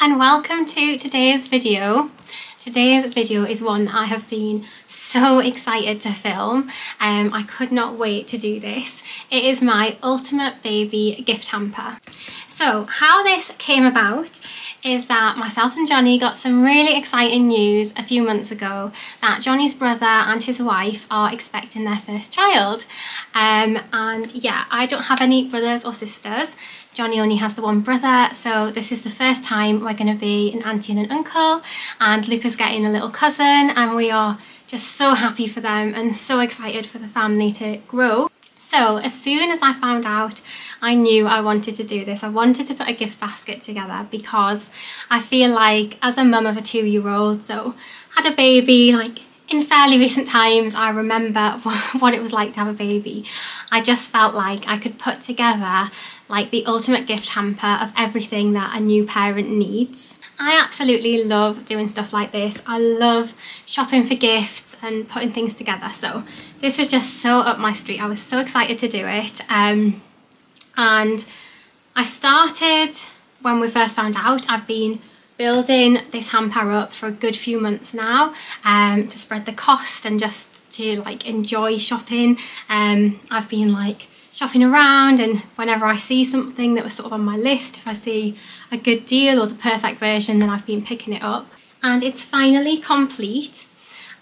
and welcome to today's video. Today's video is one that I have been so excited to film. I could not wait to do this. It is my ultimate baby gift hamper. So how this came about is that myself and Johnny got some really exciting news a few months ago that Johnny's brother and his wife are expecting their first child. And yeah, I don't have any brothers or sisters. Johnny only has the one brother, so this is the first time we're going to be an auntie and an uncle, and Luca's getting a little cousin, and we are just so happy for them and so excited for the family to grow. So as soon as I found out, I knew I wanted to do this. I wanted to put a gift basket together because I feel like as a mum of a 2-year-old, so had a baby like in fairly recent times, I remember what it was like to have a baby. I just felt like I could put together like the ultimate gift hamper of everything that a new parent needs. I absolutely love doing stuff like this. I love shopping for gifts and putting things together. So this was just so up my street. I was so excited to do it. And I started when we first found out. I've been building this hamper up for a good few months now to spread the cost and just to like enjoy shopping. I've been like shopping around, and whenever I see something that was sort of on my list, if I see a good deal or the perfect version, then I've been picking it up. And it's finally complete.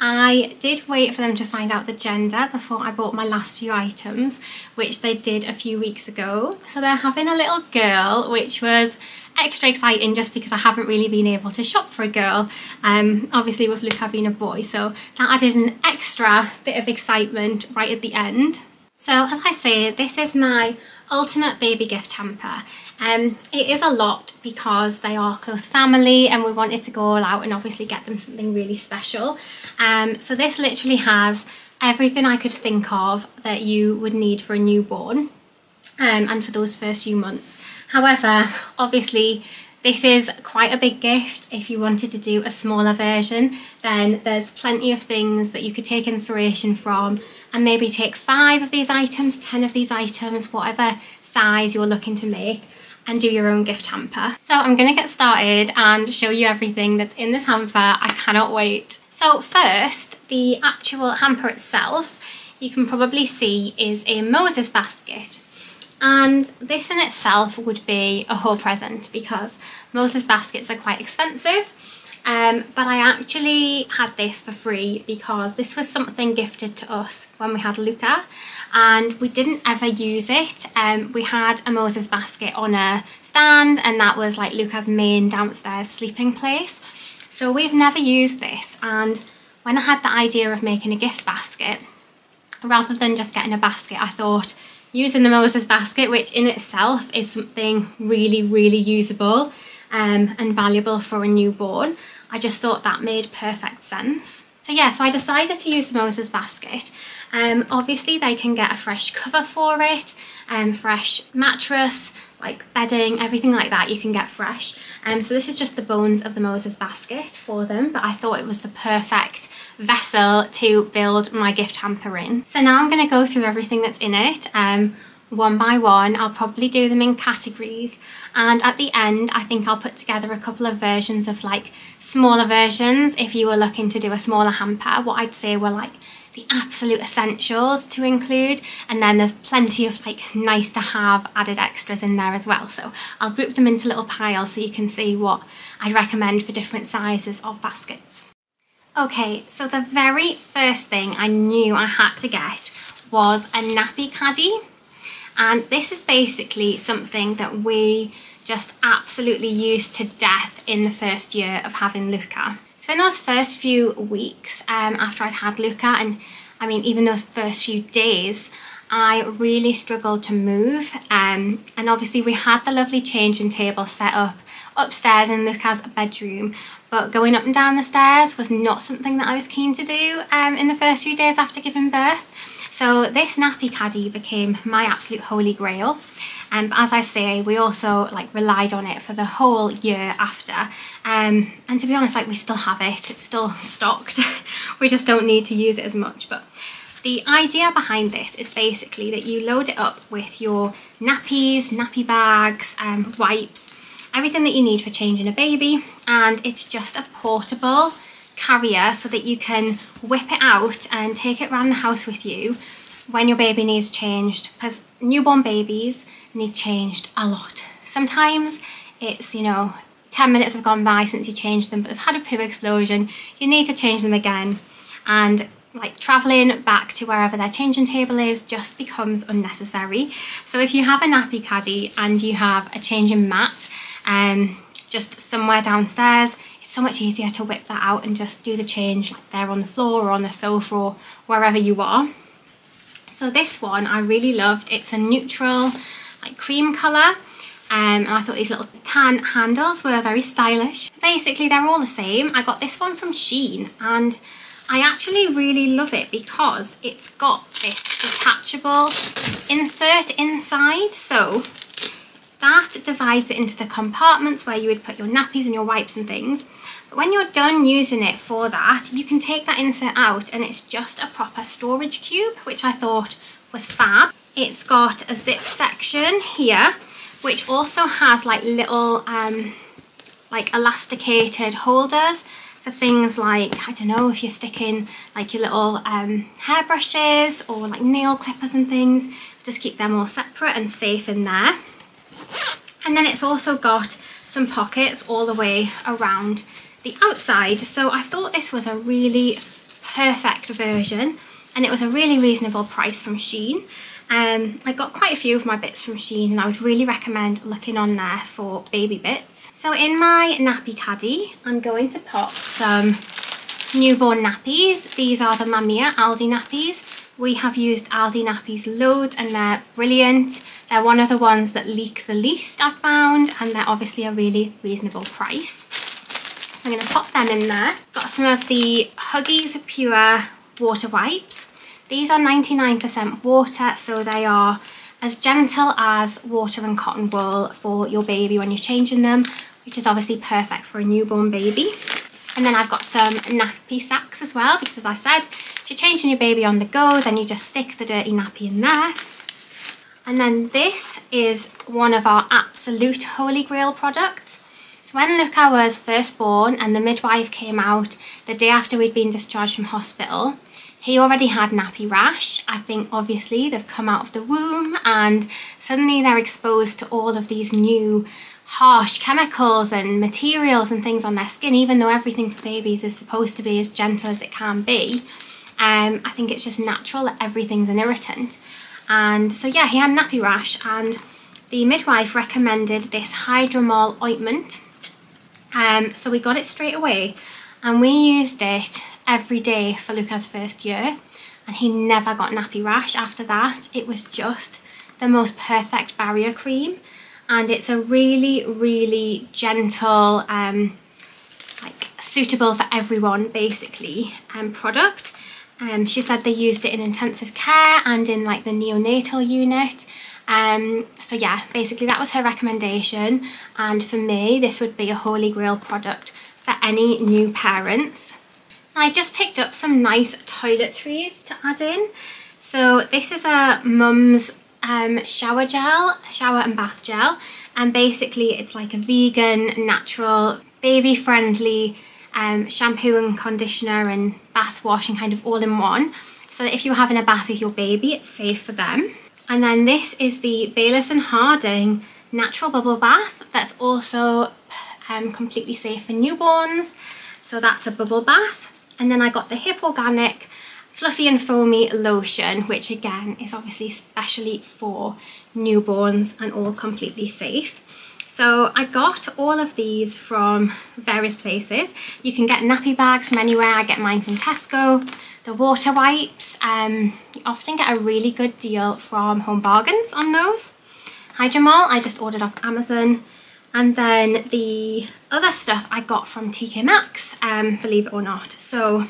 I did wait for them to find out the gender before I bought my last few items, which they did a few weeks ago. So they're having a little girl, which was extra exciting just because I haven't really been able to shop for a girl, obviously with Luca being a boy, so that added an extra bit of excitement right at the end. So as I say, this is my ultimate baby gift hamper. It is a lot because they are close family and we wanted to go all out and obviously get them something really special. So this literally has everything I could think of that you would need for a newborn and for those first few months. However, obviously this is quite a big gift. If you wanted to do a smaller version, then there's plenty of things that you could take inspiration from and maybe take 5 of these items, 10 of these items, whatever size you're looking to make, and do your own gift hamper. So I'm going to get started and show you everything that's in this hamper. I cannot wait. So first, the actual hamper itself, you can probably see is a Moses basket. And this in itself would be a whole present because Moses baskets are quite expensive. But I actually had this for free because this was something gifted to us when we had Luca and we didn't ever use it. We had a Moses basket on a stand and that was like Luca's main downstairs sleeping place. So we've never used this, and when I had the idea of making a gift basket, rather than just getting a basket, I thought using the Moses basket, which in itself is something really, really usable and valuable for a newborn, I just thought that made perfect sense. So yeah, so I decided to use the Moses basket. Obviously they can get a fresh cover for it, fresh mattress, like bedding, everything like that you can get fresh. So this is just the bones of the Moses basket for them, but I thought it was the perfect vessel to build my gift hamper in. So now I'm going to go through everything that's in it one by one. I'll probably do them in categories, and at the end I think I'll put together a couple of versions of like smaller versions if you were looking to do a smaller hamper. What I'd say were like the absolute essentials to include, and then there's plenty of like nice to have added extras in there as well. So I'll group them into little piles so you can see what I'd recommend for different sizes of baskets. Okay, so the very first thing I knew I had to get was a nappy caddy, and this is basically something that we just absolutely used to death in the first year of having Luca. So in those first few weeks after I'd had Luca, and I mean even those first few days, I really struggled to move, and obviously we had the lovely changing table set up upstairs in Luca's bedroom, but going up and down the stairs was not something that I was keen to do in the first few days after giving birth. So this nappy caddy became my absolute holy grail. As I say, we also like relied on it for the whole year after. And to be honest, like we still have it, it's still stocked. We just don't need to use it as much. But the idea behind this is basically that you load it up with your nappies, nappy bags, wipes, everything that you need for changing a baby, and it's just a portable carrier so that you can whip it out and take it around the house with you when your baby needs changed, because newborn babies need changed a lot. Sometimes it's, you know, 10 minutes have gone by since you changed them, but they've had a poo explosion, you need to change them again, and like traveling back to wherever their changing table is just becomes unnecessary. So if you have a nappy caddy and you have a changing mat just somewhere downstairs, it's so much easier to whip that out and just do the change there on the floor or on the sofa or wherever you are. So this one I really loved. It's a neutral like cream colour. And I thought these little tan handles were very stylish. Basically they're all the same. I got this one from Shein, and I actually really love it because it's got this detachable insert inside. So that divides it into the compartments where you would put your nappies and your wipes and things. But when you're done using it for that, you can take that insert out and it's just a proper storage cube, which I thought was fab. It's got a zip section here, which also has like little like elasticated holders for things like, I don't know, if you're sticking like your little hairbrushes or like nail clippers and things, just keep them all separate and safe in there. And then it's also got some pockets all the way around the outside. So I thought this was a really perfect version, and it was a really reasonable price from Shein. I got quite a few of my bits from Shein, and I would really recommend looking on there for baby bits. So in my nappy caddy, I'm going to pop some newborn nappies. These are the Mamia Aldi nappies. We have used Aldi nappies loads and they're brilliant. They're one of the ones that leak the least I've found, and they're obviously a really reasonable price. I'm going to pop them in there. Got some of the Huggies Pure water wipes. These are 99% water, so they are as gentle as water and cotton wool for your baby when you're changing them, which is obviously perfect for a newborn baby. And then I've got some nappy sacks as well, because as I said, if you're changing your baby on the go, then you just stick the dirty nappy in there. And then this is one of our absolute holy grail products. So when Luca was first born and the midwife came out the day after we'd been discharged from hospital, he already had nappy rash. I think obviously they've come out of the womb and suddenly they're exposed to all of these new harsh chemicals and materials and things on their skin, even though everything for babies is supposed to be as gentle as it can be. I think it's just natural that everything's an irritant. And so yeah, he had nappy rash, and the midwife recommended this Hydromol ointment. So we got it straight away and we used it every day for Luca's first year, and he never got nappy rash after that. It was just the most perfect barrier cream, and it's a really gentle like suitable for everyone basically product. She said they used it in intensive care and in like the neonatal unit. So yeah, basically that was her recommendation, and for me this would be a holy grail product for any new parents. I just picked up some nice toiletries to add in. So this is a Mum's shower gel, shower and bath gel, and basically it's like a vegan, natural, baby friendly shampoo and conditioner and bath wash and kind of all in one, so that if you're having a bath with your baby, it's safe for them. And then this is the Baylis & Harding natural bubble bath that's also completely safe for newborns. So that's a bubble bath. And then I got the Hip Organic Fluffy and Foamy Lotion, which again is obviously specially for newborns and all completely safe. So I got all of these from various places. You can get nappy bags from anywhere. I get mine from Tesco. The water wipes, you often get a really good deal from Home Bargains on those. Hydromol, I just ordered off Amazon. And then the other stuff I got from TK Maxx, believe it or not. So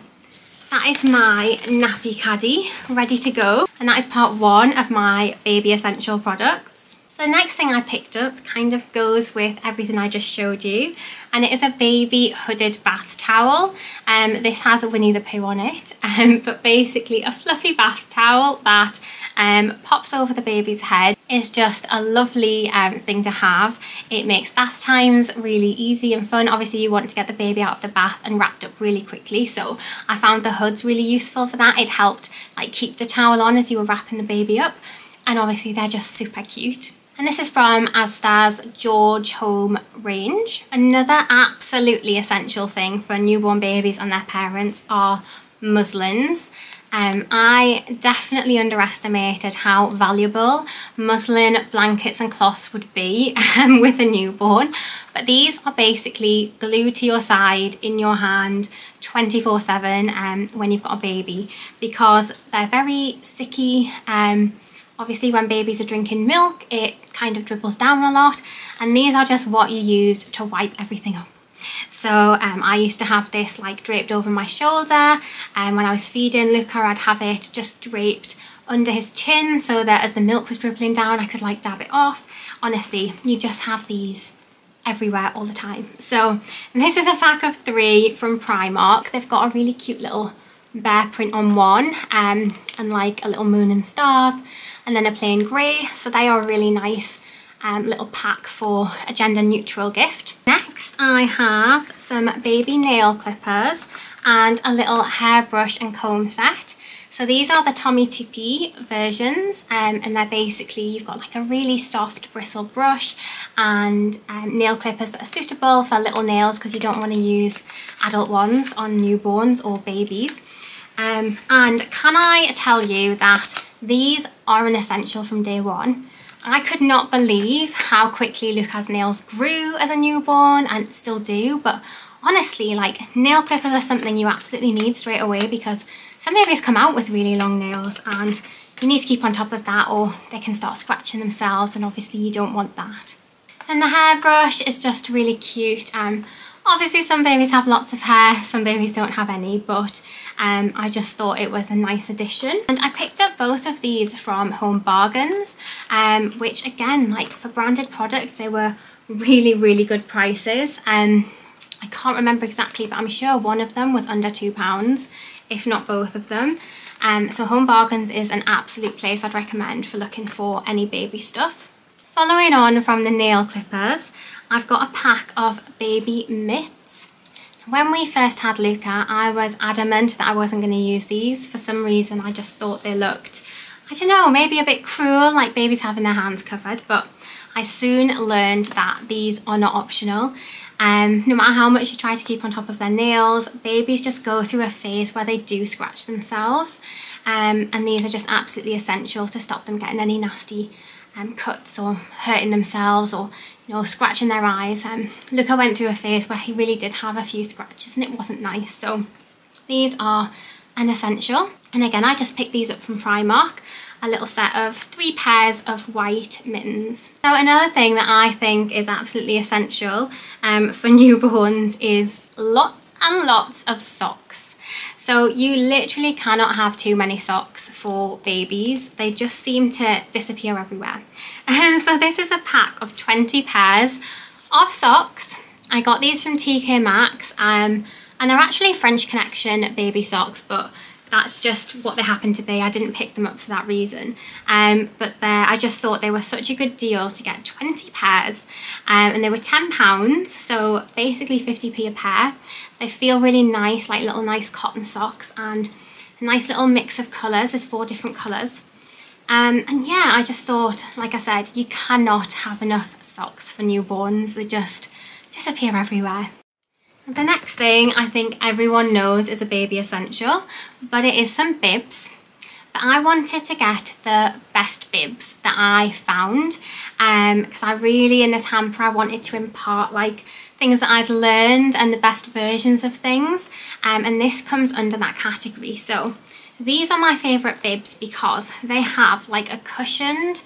that is my nappy caddy ready to go. And that is part one of my baby essential products. So the next thing I picked up kind of goes with everything I just showed you, and it is a baby hooded bath towel. This has a Winnie the Pooh on it, but basically a fluffy bath towel that pops over the baby's head is just a lovely thing to have. It makes bath times really easy and fun. Obviously you want to get the baby out of the bath and wrapped up really quickly, so I found the hoods really useful for that. It helped like keep the towel on as you were wrapping the baby up, and obviously they're just super cute. And this is from Asda's George Home range. Another absolutely essential thing for newborn babies and their parents are muslins. I definitely underestimated how valuable muslin blankets and cloths would be with a newborn. But these are basically glued to your side, in your hand, 24/7 when you've got a baby, because they're very sticky. Obviously when babies are drinking milk, it kind of dribbles down a lot, and these are just what you use to wipe everything up. So I used to have this like draped over my shoulder, and when I was feeding Luca I'd have it just draped under his chin so that as the milk was dribbling down I could like dab it off. Honestly, you just have these everywhere all the time. So this is a pack of 3 from Primark. They've got a really cute little bear print on one, and like a little moon and stars, and then a plain grey. So they are a really nice little pack for a gender neutral gift. Next I have some baby nail clippers and a little hairbrush and comb set. So these are the Tommy Tippy versions, and they're basically, you've got like a really soft bristle brush and nail clippers that are suitable for little nails because you don't want to use adult ones on newborns or babies. And can I tell you that these are an essential from day one. I could not believe how quickly Luca's nails grew as a newborn, and still do, but honestly, like, nail clippers are something you absolutely need straight away because some babies come out with really long nails and you need to keep on top of that, or they can start scratching themselves, and obviously you don't want that. And the hairbrush is just really cute. Obviously some babies have lots of hair, some babies don't have any, but I just thought it was a nice addition. And I picked up both of these from Home Bargains, which again, like for branded products, they were really good prices. I can't remember exactly, but I'm sure one of them was under £2, if not both of them. So Home Bargains is an absolute place I'd recommend for looking for any baby stuff. Following on from the nail clippers, I've got a pack of baby mitts. When we first had Luca, I was adamant that I wasn't going to use these. For some reason, I just thought they looked, I don't know, maybe a bit cruel, like babies having their hands covered, but I soon learned that these are not optional. No matter how much you try to keep on top of their nails, babies just go through a phase where they do scratch themselves, and these are just absolutely essential to stop them getting any nasty cuts or hurting themselves, or scratching their eyes. Luca went through a phase where he really did have a few scratches and it wasn't nice, so these are an essential. And again, I just picked these up from Primark, a little set of 3 pairs of white mittens. So another thing that I think is absolutely essential for newborns is lots and lots of socks. So you literally cannot have too many socks for babies. They just seem to disappear everywhere. So this is a pack of 20 pairs of socks. I got these from TK Maxx, and they're actually French Connection baby socks, but that's just what they happen to be. I didn't pick them up for that reason. But I just thought they were such a good deal to get 20 pairs, and they were £10, so basically 50p a pair. They feel really nice, like little nice cotton socks, and a nice little mix of colours. There's 4 different colours. And yeah, I just thought, like I said, you cannot have enough socks for newborns. They just disappear everywhere. The next thing I think everyone knows is a baby essential, but it is some bibs. But I wanted to get the best bibs that I found, because I really, in this hamper, I wanted to impart like things that I'd learned and the best versions of things, and this comes under that category. So these are my favourite bibs because they have like a cushioned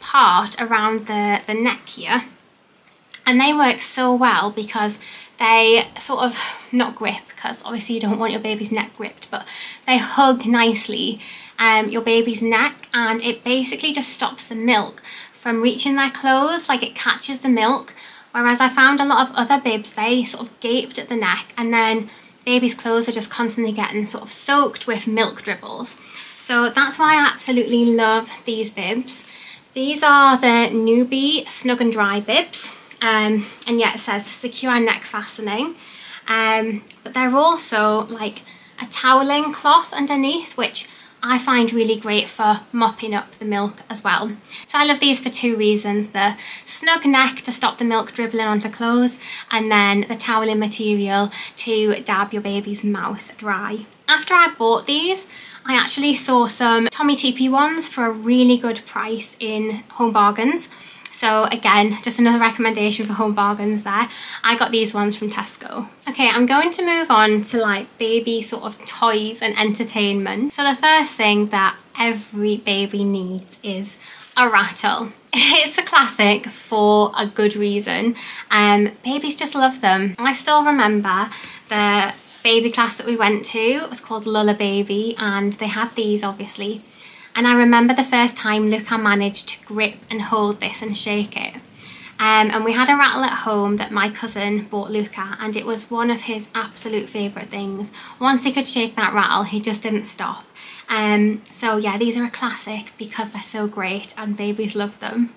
part around the neck here, and they work so well because they sort of, not grip, because obviously you don't want your baby's neck gripped, but they hug nicely your baby's neck, and it basically just stops the milk from reaching their clothes, like it catches the milk. Whereas I found a lot of other bibs, they sort of gaped at the neck, and then baby's clothes are just constantly getting sort of soaked with milk dribbles. So that's why I absolutely love these bibs. These are the Newbie Snug and Dry bibs, and yeah, it says secure neck fastening, but they're also like a toweling cloth underneath, which I find really great for mopping up the milk as well. So I love these for two reasons: the snug neck to stop the milk dribbling onto clothes, and then the toweling material to dab your baby's mouth dry. After I bought these, I actually saw some Tommy TP ones for a really good price in Home Bargains. So again, just another recommendation for Home Bargains there. I got these ones from Tesco. Okay, I'm going to move on to like baby sort of toys and entertainment. So the first thing that every baby needs is a rattle. It's a classic for a good reason. Babies just love them. I still remember the baby class that we went to. It was called Lulla Baby, and they had these obviously. And I remember the first time Luca managed to grip and hold this and shake it. And we had a rattle at home that my cousin bought Luca, and it was one of his absolute favourite things. Once he could shake that rattle, he just didn't stop. So yeah, these are a classic because they're so great and babies love them.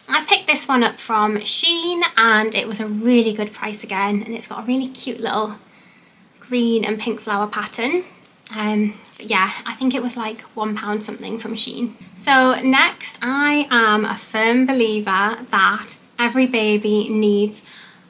I picked this one up from Shein, and it was a really good price again, and it's got a really cute little green and pink flower pattern. But yeah, I think it was like £1 something from Shein. So next, I am a firm believer that every baby needs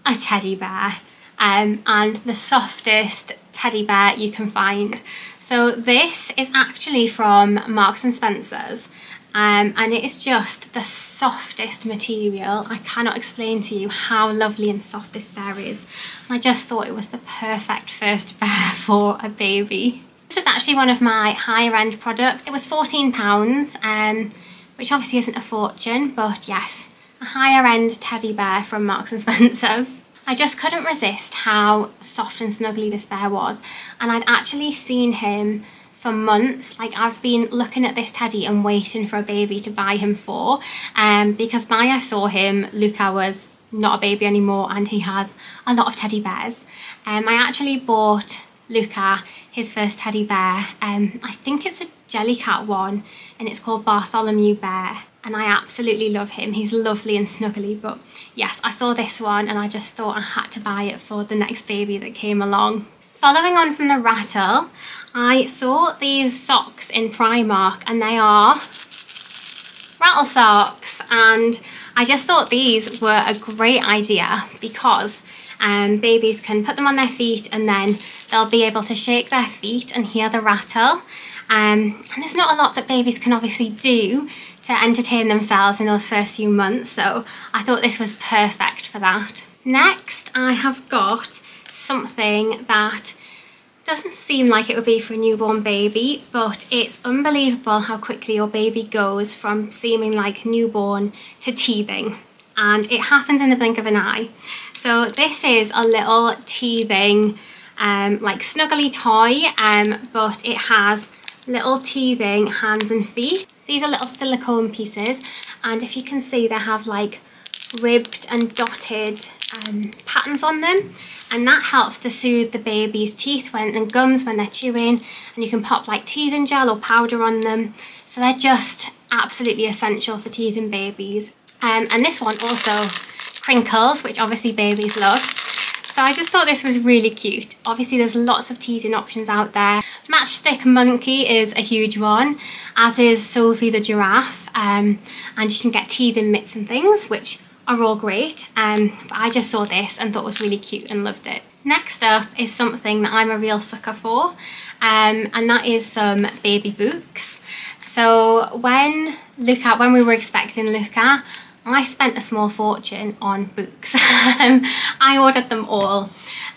a teddy bear, and the softest teddy bear you can find. So this is actually from Marks and Spencer's, and it is just the softest material. I cannot explain to you how lovely and soft this bear is. And I just thought it was the perfect first bear for a baby. This was actually one of my higher end products. It was £14, which obviously isn't a fortune, but yes, a higher end teddy bear from Marks and Spencer's. I just couldn't resist how soft and snuggly this bear was, and I'd actually seen him for months. Like, I've been looking at this teddy and waiting for a baby to buy him for, because by I saw him, Luca was not a baby anymore and he has a lot of teddy bears. I actually bought Luca his first teddy bear. I think it's a Jellycat one, and it's called Bartholomew Bear, and I absolutely love him. He's lovely and snuggly, but yes, I saw this one and I just thought I had to buy it for the next baby that came along. Following on from the rattle, I saw these socks in Primark, and they are rattle socks, and I just thought these were a great idea because babies can put them on their feet and then they'll be able to shake their feet and hear the rattle. And there's not a lot that babies can obviously do to entertain themselves in those first few months, so I thought this was perfect for that. Next, I have got something that doesn't seem like it would be for a newborn baby, but it's unbelievable how quickly your baby goes from seeming like newborn to teething, and it happens in the blink of an eye. So this is a little teething like snuggly toy, but it has little teething hands and feet. These are little silicone pieces, and if you can see, they have like ribbed and dotted patterns on them, and that helps to soothe the baby's teeth and gums when they're chewing, and you can pop like teething gel or powder on them. So they're just absolutely essential for teething babies. And this one also crinkles, which obviously babies love. So I just thought this was really cute. Obviously there's lots of teething options out there. Matchstick Monkey is a huge one, as is Sophie the giraffe, and you can get teething mitts and things, which are all great, but I just saw this and thought it was really cute and loved it. Next up is something that I'm a real sucker for, and that is some baby books. So when we were expecting Luca, I spent a small fortune on books. I ordered them all.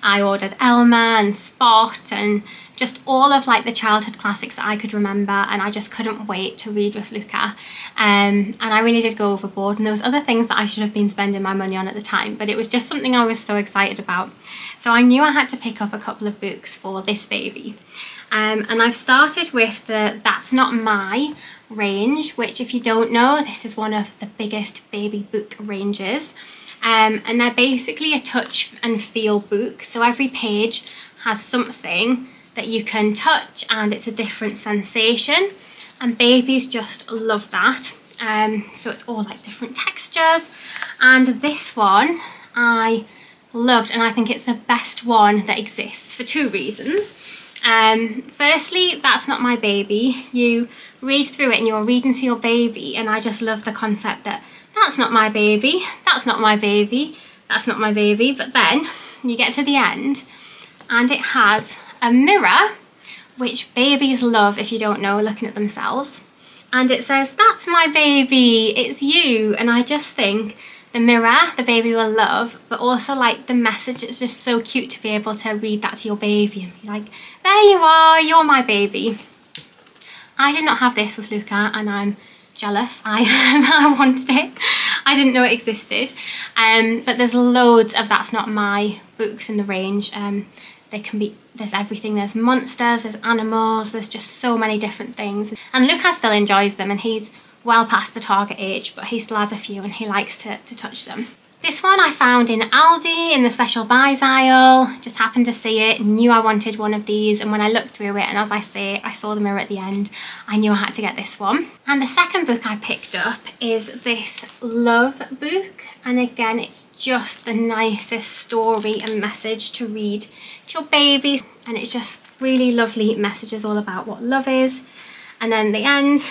I ordered Elma and Spot and just all of like the childhood classics that I could remember, and I just couldn't wait to read with Luca. And I really did go overboard, and there was other things that I should have been spending my money on at the time, but it was just something I was so excited about. So I knew I had to pick up a couple of books for this baby. And I've started with the That's Not My range, which if you don't know, this is one of the biggest baby book ranges. And they're basically a touch and feel book. So every page has something that you can touch and it's a different sensation. And babies just love that. So it's all like different textures. And this one I loved, and I think it's the best one that exists for 2 reasons. Firstly, that's not my baby. You read through it and you're reading to your baby, and I just love the concept that that's not my baby, that's not my baby, that's not my baby. But then you get to the end and it has a mirror, which babies love if you don't know, looking at themselves. And it says, that's my baby, it's you. And I just think the mirror the baby will love, but also like the message, it's just so cute to be able to read that to your baby and be like, there you are, you're my baby. I did not have this with Luca and I'm jealous. I wanted it. I didn't know it existed. But there's loads of That's Not My books in the range. They can be, there's everything, there's monsters, there's animals, there's just so many different things. And Luca still enjoys them, and he's well past the target age, but he still has a few and he likes to touch them. This one I found in Aldi in the special buys aisle, just happened to see it, knew I wanted one of these, and when I looked through it and as I say, I saw the mirror at the end, I knew I had to get this one. And the second book I picked up is this love book, and again it's just the nicest story and message to read to your babies, and it's just really lovely messages all about what love is. And then at the end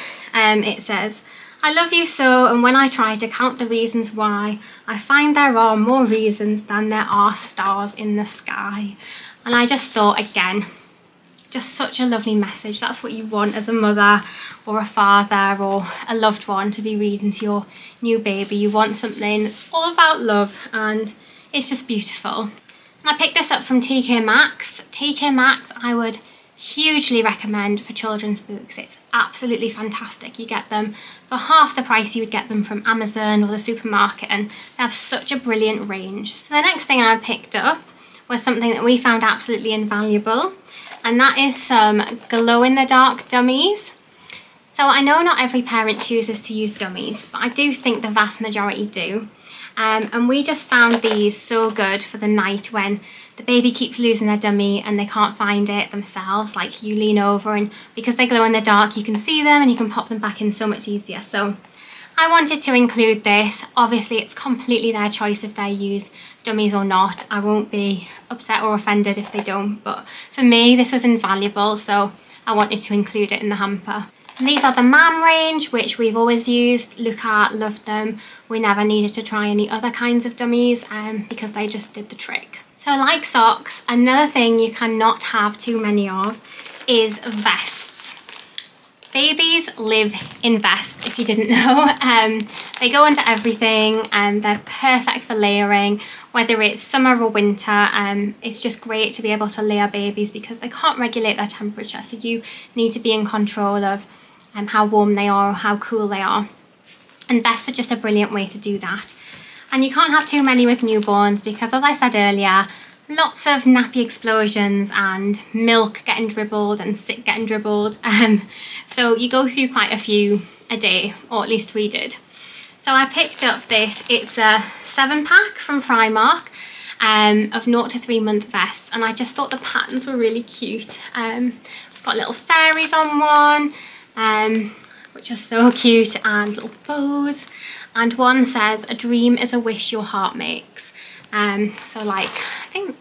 it says, I love you so, and when I try to count the reasons why, I find there are more reasons than there are stars in the sky. And I just thought, again, just such a lovely message. That's what you want as a mother or a father or a loved one to be reading to your new baby. You want something that's all about love, and it's just beautiful. And I picked this up from TK Maxx. TK Maxx I would hugely recommend for children's books. It's absolutely fantastic. You get them for half the price you would get them from Amazon or the supermarket, and they have such a brilliant range. So the next thing I picked up was something that we found absolutely invaluable, and that is some glow-in-the-dark dummies. So I know not every parent chooses to use dummies, but I do think the vast majority do. And we just found these so good for the night when the baby keeps losing their dummy and they can't find it themselves. Like, you lean over and because they glow in the dark you can see them and you can pop them back in so much easier. So I wanted to include this. Obviously it's completely their choice if they use dummies or not. I won't be upset or offended if they don't, but for me this was invaluable, so I wanted to include it in the hamper. And these are the Mam range, which we've always used. Luca loved them. We never needed to try any other kinds of dummies because they just did the trick. So like socks, another thing you cannot have too many of is vests. Babies live in vests, if you didn't know. They go into everything and they're perfect for layering, whether it's summer or winter. It's just great to be able to layer babies because they can't regulate their temperature, so you need to be in control of how warm they are or how cool they are. And vests are just a brilliant way to do that. And you can't have too many with newborns because, as I said earlier, lots of nappy explosions and milk getting dribbled and sick getting dribbled. So you go through quite a few a day, or at least we did. So I picked up this. It's a 7-pack from Primark of 0 to 3 month vests, and I just thought the patterns were really cute. Got little fairies on one, which are so cute, and little bows, and one says a dream is a wish your heart makes. So like,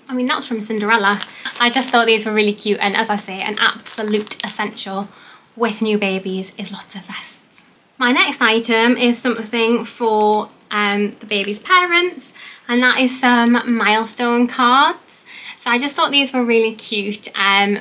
I mean that's from Cinderella. I just thought these were really cute, and as I say, an absolute essential with new babies is lots of vests. My next item is something for the baby's parents, and that is some milestone cards. So I just thought these were really cute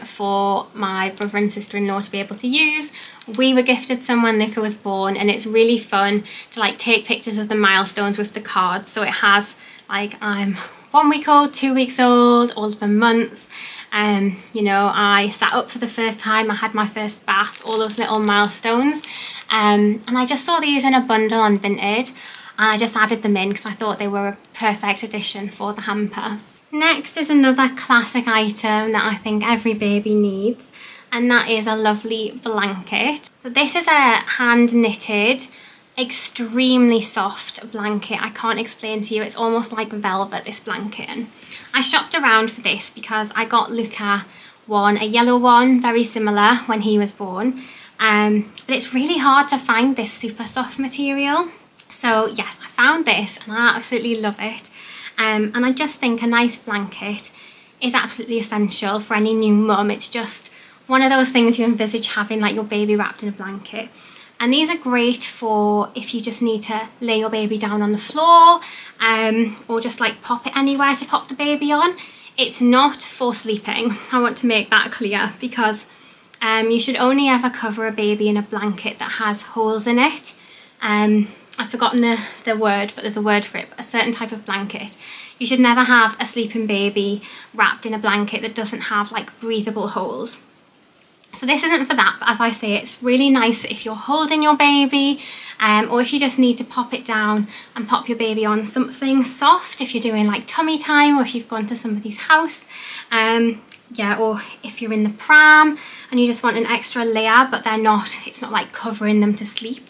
for my brother and sister-in-law to be able to use. We were gifted some when Luca was born, and it's really fun to like take pictures of the milestones with the cards. So it has like, I'm 1 week old, 2 weeks old, all of the months. You know, I sat up for the first time, I had my first bath, all those little milestones. And I just saw these in a bundle on Vinted, and I just added them in because I thought they were a perfect addition for the hamper. Next is another classic item that I think every baby needs, and that is a lovely blanket. So this is a hand knitted, extremely soft blanket. I can't explain to you, it's almost like velvet, this blanket. And I shopped around for this because I got Luca one, a yellow one, very similar when he was born. But it's really hard to find this super soft material. So yes, I found this and I absolutely love it. And I just think a nice blanket is absolutely essential for any new mum. It's just one of those things you envisage having, like your baby wrapped in a blanket. And these are great for if you just need to lay your baby down on the floor, or just like pop it anywhere to pop the baby on. It's not for sleeping. I want to make that clear, because you should only ever cover a baby in a blanket that has holes in it. I've forgotten the word, but there's a word for it, but a certain type of blanket. You should never have a sleeping baby wrapped in a blanket that doesn't have like breathable holes. So this isn't for that, but as I say, it's really nice if you're holding your baby, or if you just need to pop it down and pop your baby on something soft, if you're doing like tummy time, or if you've gone to somebody's house. Yeah, or if you're in the pram and you just want an extra layer, but it's not like covering them to sleep.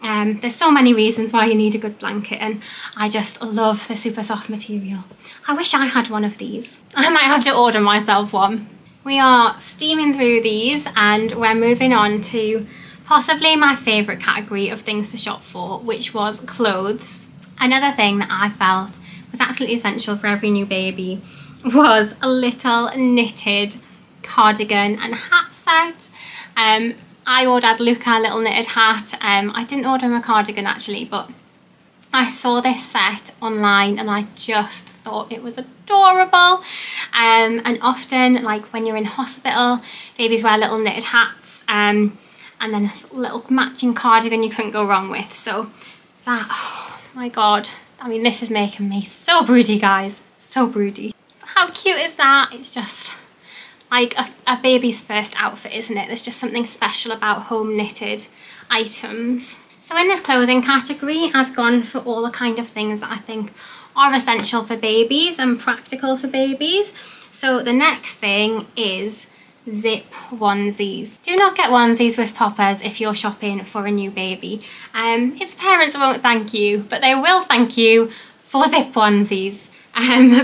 There's so many reasons why you need a good blanket, and I just love the super soft material. I wish I had one of these. I might have to order myself one. We are steaming through these and we're moving on to possibly my favourite category of things to shop for, which was clothes. Another thing that I felt was absolutely essential for every new baby was a little knitted cardigan and hat set. I ordered Luca a little knitted hat. I didn't order him a cardigan actually, but I saw this set online and I just thought it was adorable. And often, like when you're in hospital, babies wear little knitted hats, and then a little matching cardigan you couldn't go wrong with. So that, oh my god, I mean, this is making me so broody, guys, so broody. How cute is that? It's just like a baby's first outfit, isn't it? There's just something special about home knitted items. So in this clothing category, I've gone for all the kind of things that I think are essential for babies and practical for babies. So the next thing is zip onesies. Do not get onesies with poppers if you're shopping for a new baby. Its parents won't thank you, but they will thank you for zip onesies.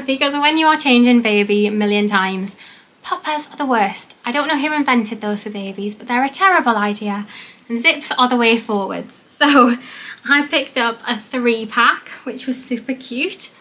Because when you are changing baby a million times, poppers are the worst. I don't know who invented those for babies, but they're a terrible idea, and zips are the way forwards. So I picked up a 3-pack, which was super cute.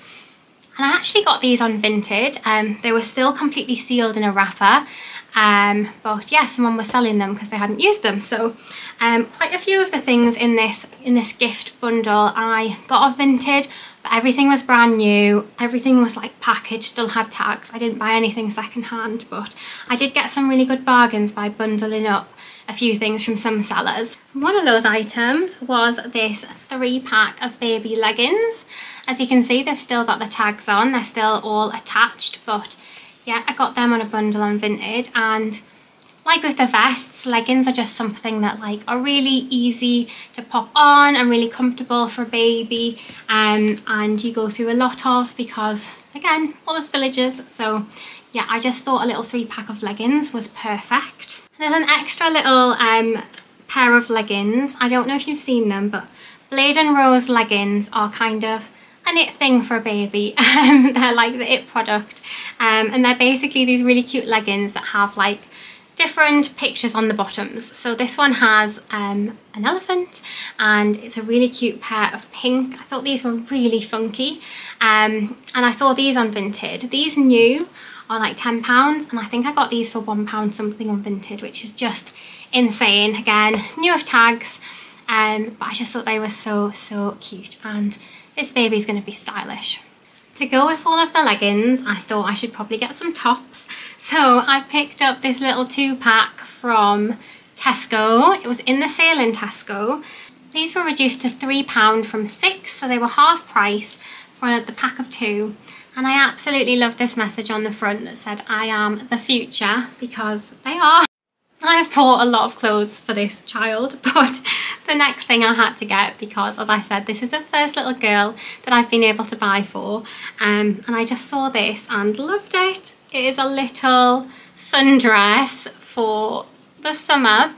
And I actually got these on Vinted. They were still completely sealed in a wrapper. But yeah, someone was selling them because they hadn't used them. So quite a few of the things in this gift bundle I got off Vinted, but everything was brand new. Everything was like packaged, still had tags. I didn't buy anything secondhand, but I did get some really good bargains by bundling up a few things from some sellers. One of those items was this 3-pack of baby leggings. As you can see, they've still got the tags on, they're still all attached, but yeah, I got them on a bundle on Vinted. And like with the vests, leggings are just something that like are really easy to pop on and really comfortable for a baby, and you go through a lot of, because again, all the spillages. So yeah, I just thought a little 3-pack of leggings was perfect. There's an extra little pair of leggings. I don't know if you've seen them, but Blade and Rose leggings are kind of an it thing for a baby. They're like the it product, and they're basically these really cute leggings that have like different pictures on the bottoms. So this one has an elephant, and it's a really cute pair of pink. I thought these were really funky, and I saw these on Vinted. These new are like £10, and I think I got these for £1 something on Vinted, which is just insane. Again, new of tags, but I just thought they were so cute, and this baby's going to be stylish. To go with all of the leggings, I thought I should probably get some tops. So I picked up this little 2-pack from Tesco. It was in the sale in Tesco. These were reduced to £3 from £6, so they were half price for the pack of 2. And I absolutely love this message on the front that said, "I am the future," because they are. I've bought a lot of clothes for this child, but the next thing I had to get, because as I said, this is the first little girl that I've been able to buy for, and I just saw this and loved it. It is a little sundress for the summer.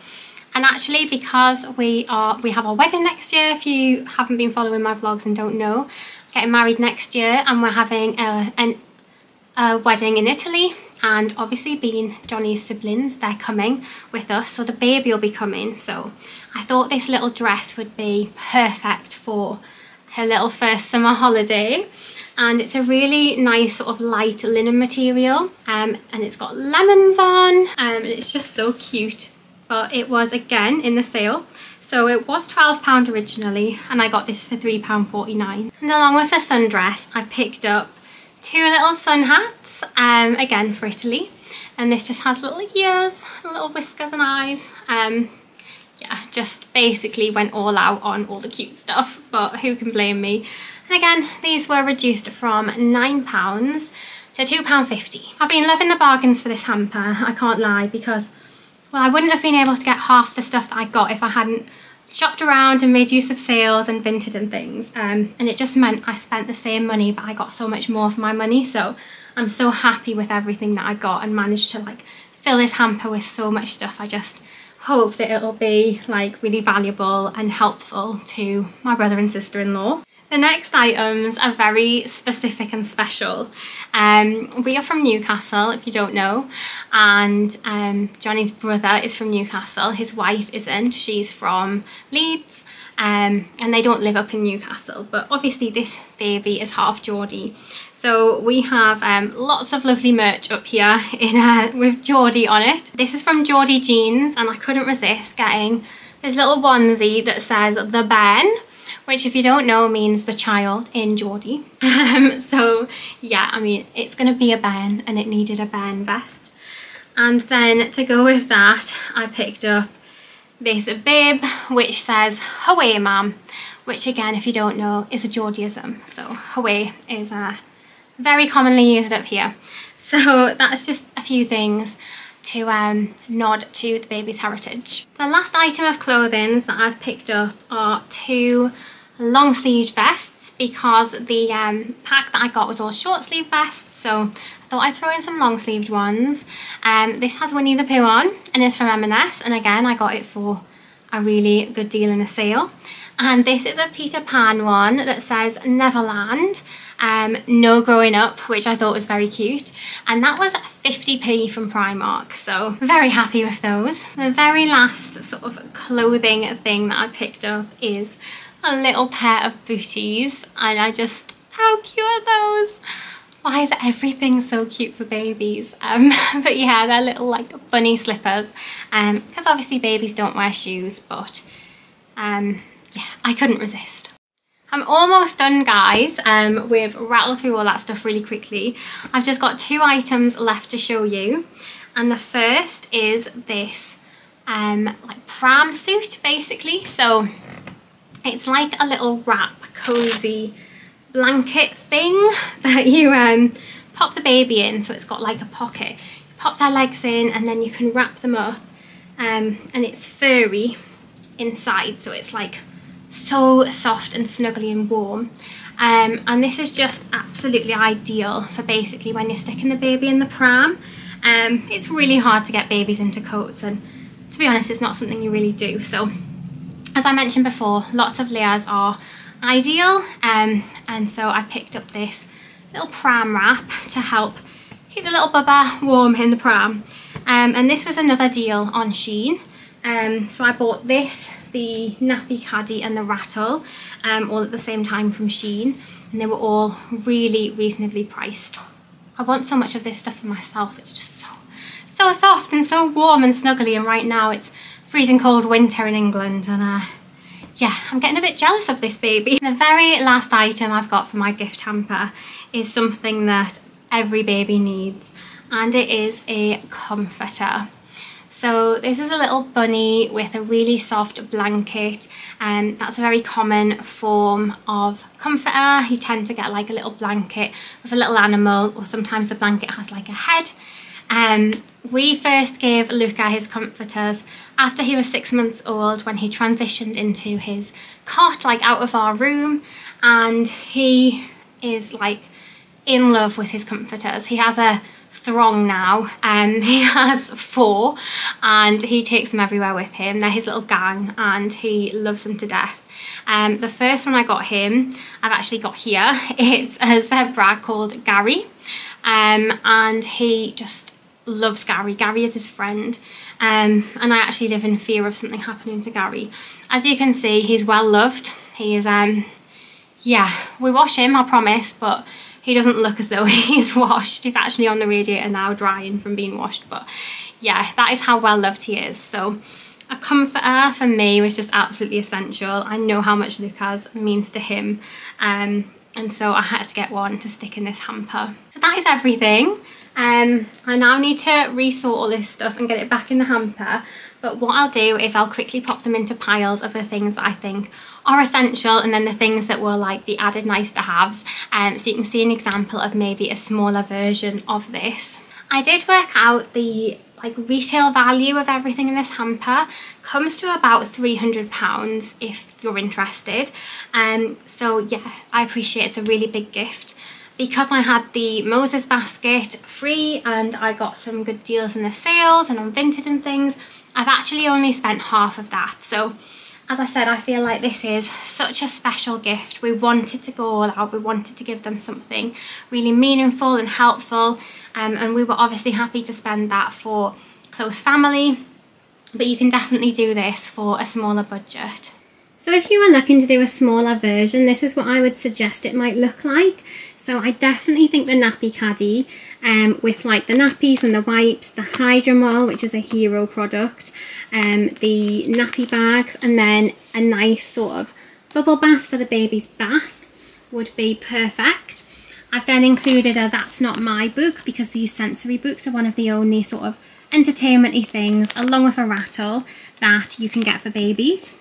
And actually, because we have our wedding next year, if you haven't been following my vlogs and don't know, getting married next year, and we're having a wedding in Italy, and obviously being Johnny's siblings, they're coming with us, so the baby will be coming. So I thought this little dress would be perfect for her little first summer holiday. And it's a really nice sort of light linen material, and it's got lemons on, and it's just so cute. But it was again in the sale, so it was £12 originally, and I got this for £3.49. And along with the sundress, I picked up 2 little sun hats, again for Italy, and this just has little ears, little whiskers and eyes. Yeah, just basically went all out on all the cute stuff, but who can blame me? And again, these were reduced from £9 to £2.50. I've been loving the bargains for this hamper, I can't lie, because, well, I wouldn't have been able to get half the stuff that I got if I hadn't shopped around and made use of sales and Vinted and things. And it just meant I spent the same money, but I got so much more for my money. So I'm so happy with everything that I got and managed to like fill this hamper with so much stuff. I just hope that it'll be like really valuable and helpful to my brother and sister-in-law. The next items are very specific and special. We are from Newcastle, if you don't know, and Johnny's brother is from Newcastle. His wife isn't, she's from Leeds, and they don't live up in Newcastle, but obviously this baby is half Geordie. So we have lots of lovely merch up here with Geordie on it. This is from Geordie Jeans, and I couldn't resist getting this little onesie that says the Ben, which if you don't know means the child in Geordie. So yeah, I mean, it's gonna be a Ben, and it needed a Ben vest. And then to go with that, I picked up this bib which says "Haway Mam," which again, if you don't know, is a Geordieism. So Haway is very commonly used up here. So that's just a few things to nod to the baby's heritage. The last item of clothing that I've picked up are 2 long sleeved vests, because the pack that I got was all short sleeve vests, so I thought I'd throw in some long sleeved ones. This has Winnie the Pooh on, and is from M&S, and again I got it for a really good deal in a sale. And this is a Peter Pan one that says Neverland, no growing up, which I thought was very cute, and that was 50p from Primark, so very happy with those. The very last sort of clothing thing that I picked up is a little pair of booties, and how cute are those? Why is everything so cute for babies? But yeah, they're little like bunny slippers, because obviously babies don't wear shoes, but yeah, I couldn't resist. I'm almost done, guys. We've rattled through all that stuff really quickly. I've just got 2 items left to show you, and the first is this like pram suit, basically. So it's like a little wrap, cozy blanket thing that you pop the baby in, so it's got like a pocket. You pop their legs in, and then you can wrap them up, and it's furry inside, so it's like so soft and snuggly and warm, and this is just absolutely ideal for basically when you're sticking the baby in the pram. It's really hard to get babies into coats, and to be honest, it's not something you really do. So as I mentioned before, lots of layers are ideal, and so I picked up this little pram wrap to help keep the little bubba warm in the pram, and this was another deal on Shein. So I bought this, the nappy caddy and the rattle, all at the same time from Shein, and they were all really reasonably priced. I want so much of this stuff for myself. It's just so soft and so warm and snuggly, and right now it's freezing cold winter in England, and yeah, I'm getting a bit jealous of this baby. The very last item I've got for my gift hamper is something that every baby needs, and it is a comforter. So this is a little bunny with a really soft blanket, and that's a very common form of comforter. You tend to get like a little blanket with a little animal, or sometimes the blanket has like a head. We first gave Luca his comforters after he was 6 months old, when he transitioned into his cot, like out of our room, and he is like in love with his comforters. He has a throng now. He has 4 and he takes them everywhere with him. They're his little gang and he loves them to death. The first one I got him, I've actually got here. It's a zebra called Gary, and he just loves Gary. Gary is his friend, and I actually live in fear of something happening to Gary. As you can see, he's well loved. He is, yeah, we wash him, I promise, but he doesn't look as though he's washed. He's actually on the radiator now drying from being washed, but yeah, that is how well loved he is. So a comforter for me was just absolutely essential. I know how much Lucas means to him, and so I had to get one to stick in this hamper. So that is everything. I now need to resort all this stuff and get it back in the hamper, but what I'll do is I'll quickly pop them into piles of the things that I think are essential and then the things that were like the added nice to haves, so you can see an example of maybe a smaller version of this. I did work out the retail value of everything in this hamper. Comes to about £300 if you're interested. So yeah, I appreciate it's a really big gift. Because I had the Moses basket free and I got some good deals in the sales and on Vinted and things, I've actually only spent half of that. So as I said, I feel like this is such a special gift. We wanted to go all out. We wanted to give them something really meaningful and helpful. And we were obviously happy to spend that for close family. But you can definitely do this for a smaller budget. So if you were looking to do a smaller version, this is what I would suggest it might look like. So I definitely think the nappy caddy, with like the nappies and the wipes, the Hydromol, which is a hero product, the nappy bags, and then a nice sort of bubble bath for the baby's bath would be perfect. I've then included a That's Not My book, because these sensory books are one of the only sort of entertainment-y things, along with a rattle, that you can get for babies.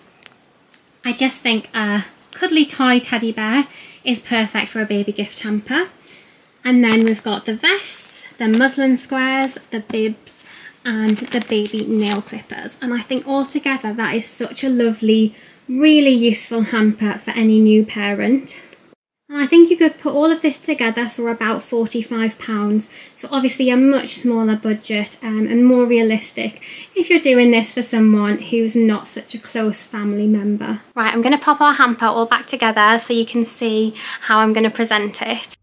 I just think a cuddly toy teddy bear is perfect for a baby gift hamper. And then we've got the vests, the muslin squares, the bibs, and the baby nail clippers. And I think altogether that is such a lovely, really useful hamper for any new parent. And I think you could put all of this together for about £45. So obviously a much smaller budget, and more realistic if you're doing this for someone who's not such a close family member. Right, I'm going to pop our hamper all back together so you can see how I'm going to present it.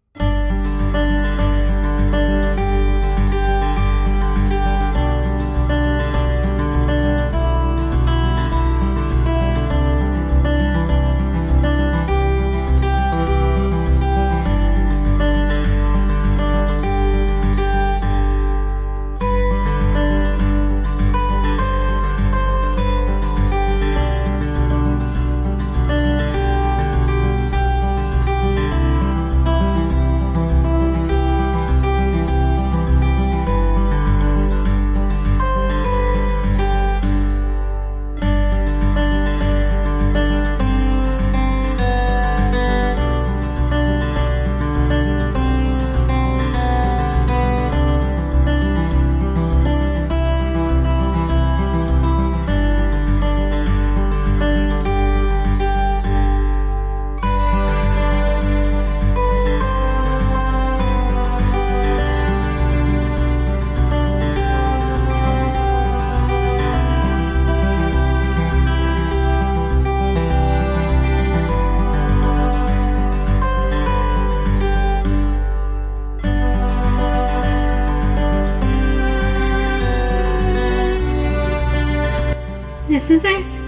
This is it.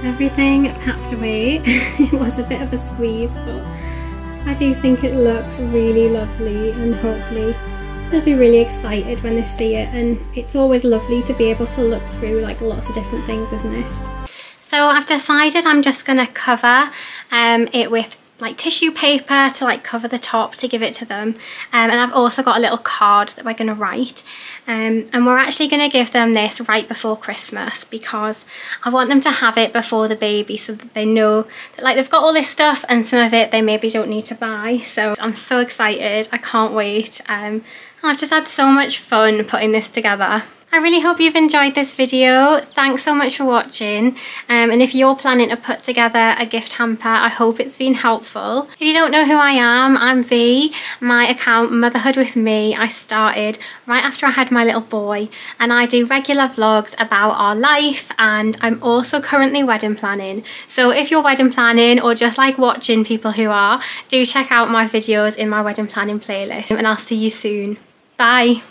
Everything packed away. It was a bit of a squeeze, but I do think it looks really lovely, and hopefully they'll be really excited when they see it. And it's always lovely to be able to look through like lots of different things, isn't it? So I've decided I'm just going to cover it with like tissue paper to like cover the top to give it to them, and I've also got a little card that we're going to write, and we're actually going to give them this right before Christmas, because I want them to have it before the baby so that they know that like they've got all this stuff, and some of it they maybe don't need to buy. So I'm so excited, I can't wait, and I've just had so much fun putting this together. I really hope you've enjoyed this video. Thanks so much for watching. And if you're planning to put together a gift hamper, I hope it's been helpful. If you don't know who I am, I'm V. My account, Motherhood with Me, I started right after I had my little boy, and I do regular vlogs about our life, and I'm also currently wedding planning. So if you're wedding planning or just like watching people who are, do check out my videos in my wedding planning playlist, and I'll see you soon. Bye.